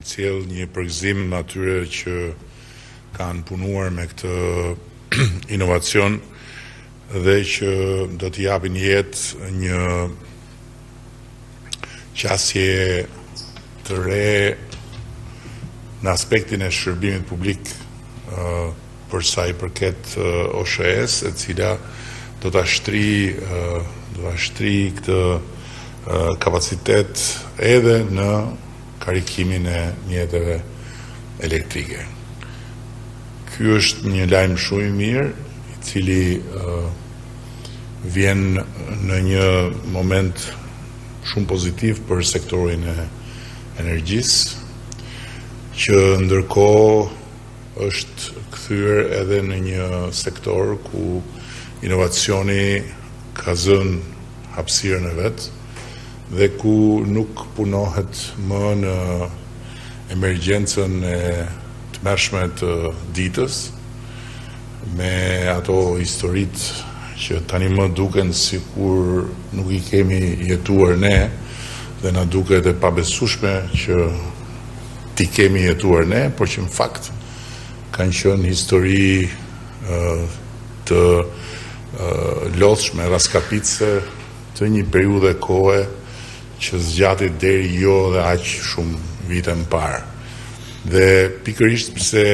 Sjell një përgëzim atyre që kanë punuar me këtë inovacion dhe që do t'i japin jetë një qasje të re në aspektin e shërbimit publik për sa i përket OSHE-s, e cila do t'a shtri këtë kapacitet edhe në karikimin e mjeteve elektrike. Ky është një lajm shumë i mirë, i cili vjen në një moment shumë pozitiv për sektorin e energjisë, që ndërkohë është kthyer edhe në një sektor ku inovacioni ka zënë hapësirën e vet dhe ku nuk punohet më në emergjencën e tmerrshme të ditës, me ato historitë që tani më duken sikur nuk i kemi jetuar ne, dhe na duket e pabesueshme që ti kemi jetuar ne, por që në fakt kanë qenë histori të lodhshme, raskapitse të një periudhe kohe që zgjati deri jo dhe aq shumë vite më parë. Dhe pikërisht pse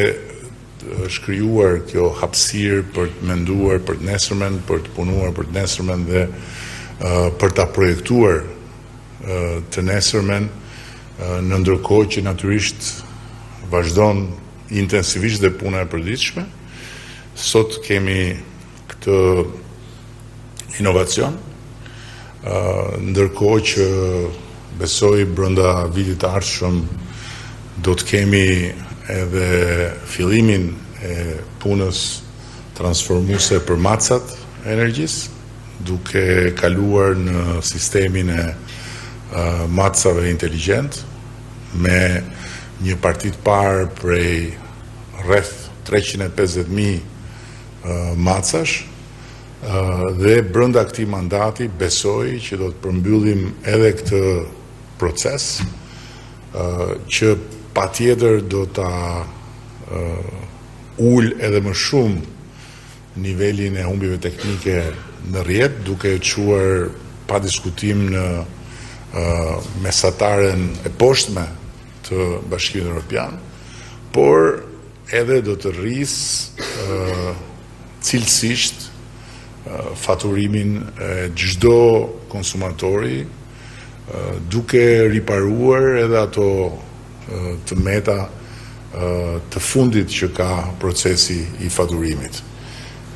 është krijuar kjo hapësirë për të menduar për të nesërmen, për të punuar për të nesërmen dhe për ta projektuar të nesërmen, në ndërkohë që natyrisht vazhdon intensivisht dhe puna e përditshme, sot kemi këtë inovacion, ndërkohë që besoj brenda vitit të ardhshëm do të kemi edhe fillimin e punës transformuese për macat e energjisë, duke kaluar në sistemin e macave inteligjent, me një parti të parë prej rreth 350.000 macash, dhe brenda këtij mandati besoj që do të përmbyllim edhe këtë proces, që patjetër do ta ul edhe më shumë nivelin e humbjeve teknike në rrjet, duke e çuar pa diskutim në mesataren e poshtme të Bashkimit Evropian, por edhe do të rrisë cilësisht faturimin e çdo konsumatori, duke riparuar edhe ato të meta të fundit që ka procesi i faturimit.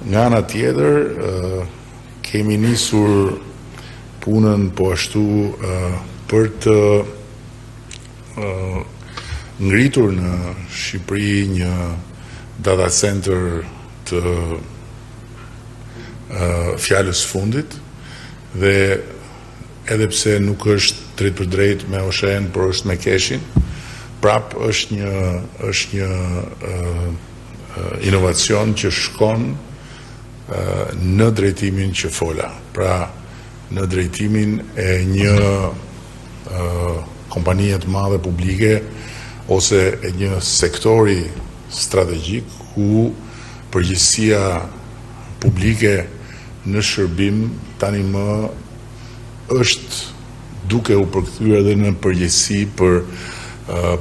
Nga ana tjetër, kemi nisur punën po ashtu për të ngritur në Shqipëri një data center të fjalës fundit, dhe edhe pse nuk është drejt për drejt me OSHE-n, por është me keshin, prap është një inovacion që shkon në drejtimin që fola, pra në drejtimin e një kompanie të madhe publike ose e një sektori strategjik ku përgjegjësia publike në shërbim tani më është duke u përkthyer edhe në përgjegjësi për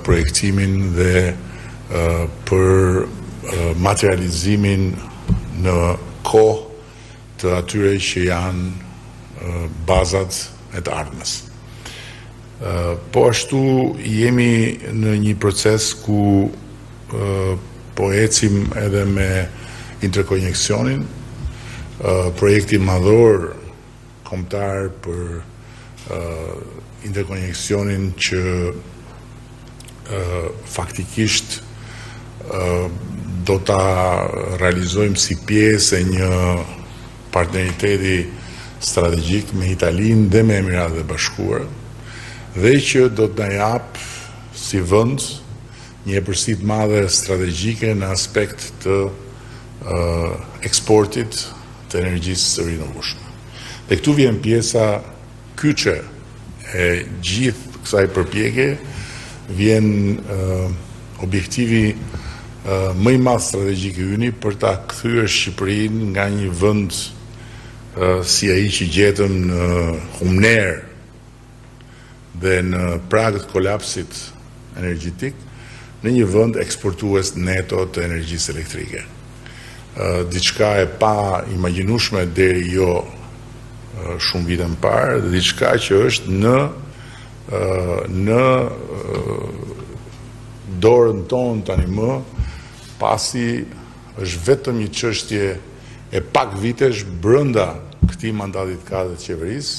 projektimin dhe për materializimin në kohë të atyre që janë bazat e të ardhmes. Po ashtu jemi në një proces ku po ecim edhe me interkoneksionin, projekti madhor kombëtar për interkoneksionin që faktikisht do ta realizojmë si pjesë e një partneriteti strategjik me Italinë dhe me Emiratet e Bashkuara, dhe që do të na jap si vend një epërsi të madhe strategjike në aspekt të eksportit të energjisë së rinovueshme. Dhe këtu vjen pjesa kyçe e gjithë kësaj përpjekje, vjen objektivi më i madh strategjik i yni për ta kthyer Shqipërinë nga një vend si ai që gjetëm në humner dhe në prag të kolapsit energjetik në një vend eksportues neto të energjisë elektrike. Diçka e pa imagjinueshme deri jo shumë vite më parë, dhe diçka që është në dorën tonë tani më, pasi është vetëm një çështje e pak vitesh brenda këtij mandatit të katërt të qeverisë.